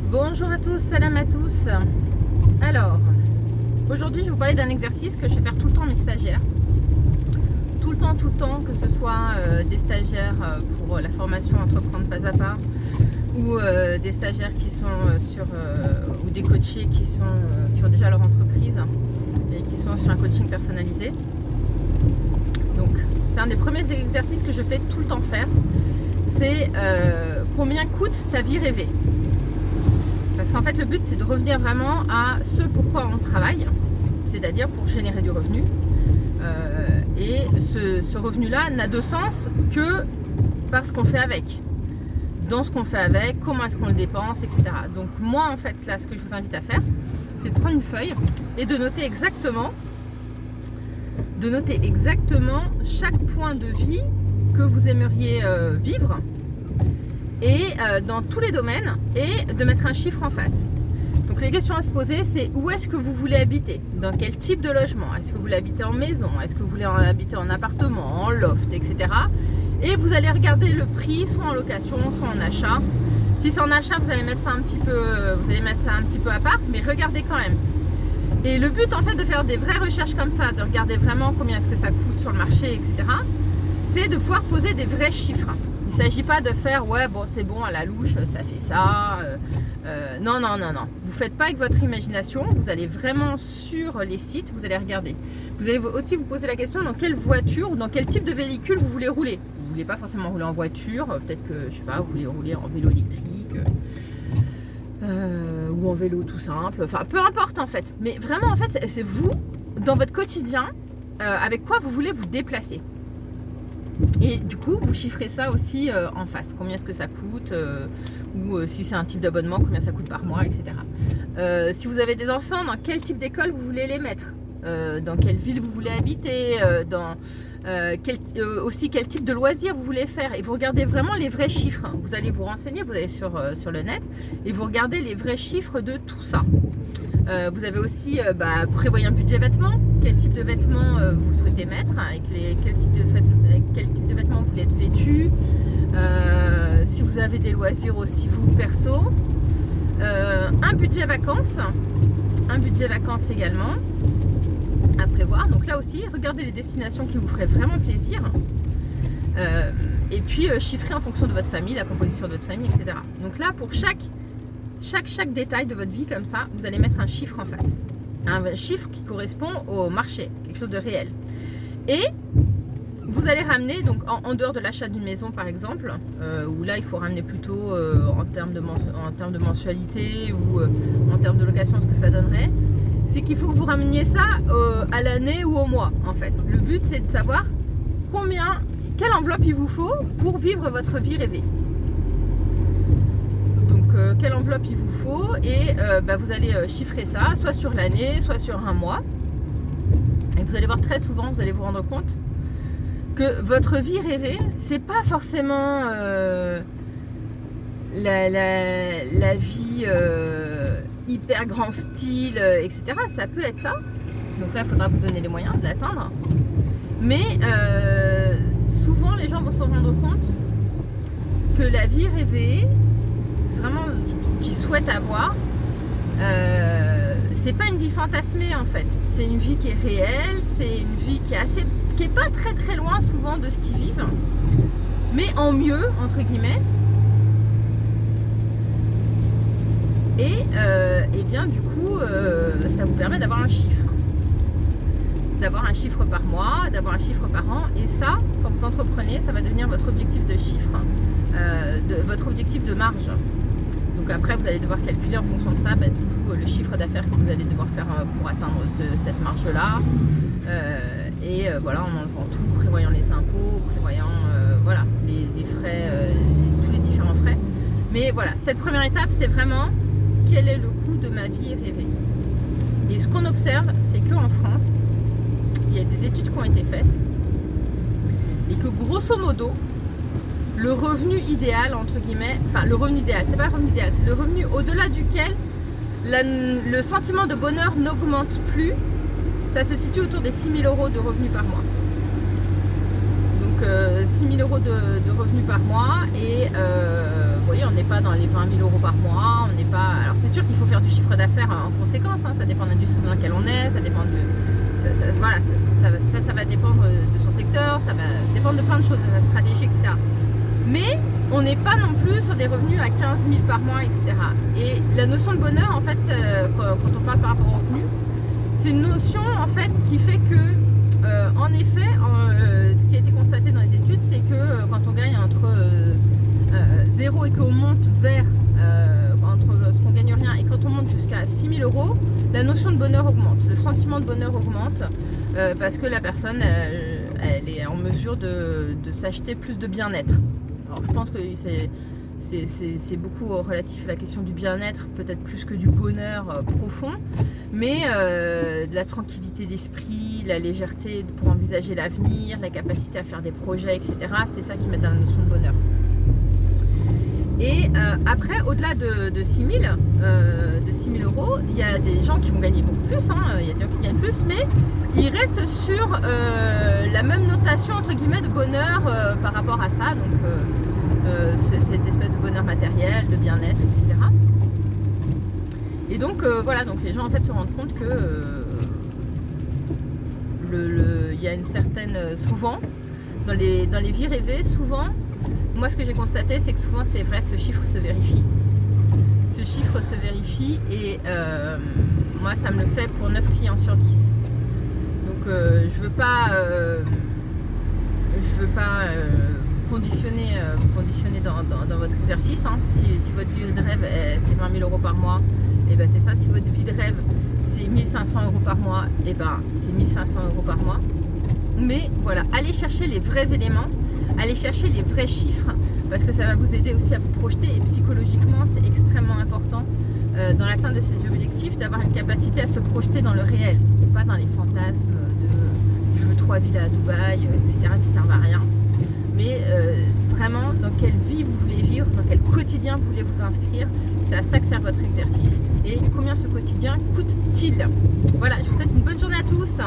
Bonjour à tous, salam à tous. Alors, aujourd'hui je vais vous parler d'un exercice que je fais faire tout le temps à mes stagiaires. Tout le temps, que ce soit des stagiaires pour la formation Entreprendre pas à pas ou des stagiaires qui sont ou des coachés qui ont déjà leur entreprise et qui sont sur un coaching personnalisé. Donc, c'est un des premiers exercices que je fais tout le temps faire. C'est combien coûte ta vie rêvée. Parce qu'en fait, le but, c'est de revenir vraiment à ce pourquoi on travaille, c'est-à-dire pour générer du revenu. Et ce revenu-là n'a de sens que parce qu'on fait avec. Dans ce qu'on fait avec, comment est-ce qu'on le dépense, etc. Donc moi, en fait, là, ce que je vous invite à faire, c'est de prendre une feuille et de noter exactement chaque point de vie que vous aimeriez vivre. Et dans tous les domaines, et de mettre un chiffre en face. Donc les questions à se poser, c'est où est-ce que vous voulez habiter? Dans quel type de logement? Est-ce que vous voulez habiter en maison? Est-ce que vous voulez habiter en appartement, en loft, etc. Et vous allez regarder le prix, soit en location, soit en achat. Si c'est en achat, vous allez mettre ça un petit peu à part, mais regardez quand même. Et le but en fait de faire des vraies recherches comme ça, de regarder vraiment combien est-ce que ça coûte sur le marché, etc. C'est de pouvoir poser des vrais chiffres. Il ne s'agit pas de faire ouais bon c'est bon à la louche ça fait ça non. Vous faites pas avec votre imagination, vous allez vraiment sur les sites, vous allez regarder. Vous allez aussi vous poser la question dans quelle voiture ou dans quel type de véhicule vous voulez rouler. Vous voulez pas forcément rouler en voiture, peut-être que je sais pas, vous voulez rouler en vélo électrique ou en vélo tout simple, enfin peu importe en fait. Mais vraiment en fait c'est vous dans votre quotidien avec quoi vous voulez vous déplacer. Et du coup, vous chiffrez ça aussi en face. Combien est-ce que ça coûte ou si c'est un type d'abonnement, combien ça coûte par mois, etc. Si vous avez des enfants, dans quel type d'école vous voulez les mettre, dans quelle ville vous voulez habiter, aussi quel type de loisirs vous voulez faire. Et vous regardez vraiment les vrais chiffres. Vous allez vous renseigner, vous allez sur le net et vous regardez les vrais chiffres de tout ça. Vous avez aussi prévoyez un budget vêtements. Quel type de vêtements vous souhaitez mettre, avec quel type de vêtements vous voulez être vêtu, si vous avez des loisirs aussi vous perso, un budget vacances également à prévoir. Donc là aussi, regardez les destinations qui vous feraient vraiment plaisir. Et puis chiffrez en fonction de votre famille, la composition de votre famille, etc. Donc là, pour chaque détail de votre vie comme ça, vous allez mettre un chiffre en face. Un chiffre qui correspond au marché, quelque chose de réel. Et vous allez ramener, donc en dehors de l'achat d'une maison par exemple, où là il faut ramener plutôt en termes de mensualité ou en termes de location ce que ça donnerait, c'est qu'il faut que vous rameniez ça à l'année ou au mois en fait. Le but c'est de savoir quelle enveloppe il vous faut pour vivre votre vie rêvée. Quelle enveloppe il vous faut et vous allez chiffrer ça soit sur l'année, soit sur un mois et vous allez voir très souvent, vous allez vous rendre compte que votre vie rêvée c'est pas forcément la vie hyper grand style, etc. Ça peut être ça, donc là il faudra vous donner les moyens de l'atteindre, mais souvent les gens vont se rendre compte que la vie rêvée vraiment qu'ils souhaitent avoir, c'est pas une vie fantasmée en fait, c'est une vie qui est réelle, c'est une vie qui est pas très très loin souvent de ce qu'ils vivent, mais en mieux entre guillemets. Et bien du coup ça vous permet d'avoir un chiffre par mois, d'avoir un chiffre par an, et ça quand vous entreprenez ça va devenir votre objectif de chiffre, votre objectif de marge. Donc après vous allez devoir calculer en fonction de ça du coup, le chiffre d'affaires que vous allez devoir faire pour atteindre cette marge là, voilà, en enlevant tout, prévoyant les impôts, prévoyant les frais, tous les différents frais. Mais voilà, cette première étape c'est vraiment quel est le coût de ma vie rêvée. Et ce qu'on observe c'est qu'en France il y a des études qui ont été faites et que grosso modo le revenu idéal, entre guillemets, enfin le revenu idéal, c'est pas le revenu idéal, c'est le revenu au-delà duquel le sentiment de bonheur n'augmente plus, ça se situe autour des 6 000 € de revenus par mois. Donc 6 000 € de revenus par mois et vous voyez voyez, on n'est pas dans les 20 000 euros par mois, on n'est pas... Alors c'est sûr qu'il faut faire du chiffre d'affaires en conséquence, hein, ça dépend de l'industrie dans laquelle on est, ça dépend de... Voilà, ça va dépendre de son secteur, ça va dépendre de plein de choses, de sa stratégie, etc. Mais on n'est pas non plus sur des revenus à 15 000 par mois, etc. Et la notion de bonheur, en fait, quand on parle par rapport aux revenus, c'est une notion en fait qui fait que, en effet, ce qui a été constaté dans les études, c'est que quand on gagne entre 0 et qu'on monte vers entre ce qu'on gagne rien et quand on monte jusqu'à 6 000 euros, la notion de bonheur augmente, le sentiment de bonheur augmente parce que la personne elle est en mesure de s'acheter plus de bien-être. Alors je pense que c'est beaucoup relatif à la question du bien-être, peut-être plus que du bonheur profond, mais de la tranquillité d'esprit, la légèreté pour envisager l'avenir, la capacité à faire des projets, etc. C'est ça qui met dans la notion de bonheur. Et après, au-delà de 6 000 euros, il y a des gens qui vont gagner beaucoup plus, hein, il y a des gens qui gagnent plus, mais ils restent sur la même notation entre guillemets de bonheur par rapport à ça, donc cette espèce de bonheur matériel, de bien-être, etc. Et donc voilà, donc les gens en fait se rendent compte que il y a une certaine, souvent, dans les vies rêvées, souvent, moi ce que j'ai constaté c'est que souvent c'est vrai, ce chiffre se vérifie. Ce chiffre se vérifie et moi ça me le fait pour 9 clients sur 10. Donc je veux pas vous conditionner dans votre exercice, hein. Si votre vie de rêve c'est 20 000 euros par mois, et ben c'est ça. Si votre vie de rêve c'est 1 500 euros par mois, et ben c'est 1 500 euros par mois. Mais voilà, allez chercher les vrais éléments, allez chercher les vrais chiffres, parce que ça va vous aider aussi à vous projeter, et psychologiquement c'est extrêmement important dans l'atteinte de ces objectifs d'avoir une capacité à se projeter dans le réel et pas dans les fantasmes de je veux 3 villas à Dubaï, etc. qui servent à rien. Mais vraiment dans quelle vie vous voulez vivre, dans quel quotidien vous voulez vous inscrire, c'est à ça que sert votre exercice et combien ce quotidien coûte-t-il. Voilà, je vous souhaite une bonne journée à tous.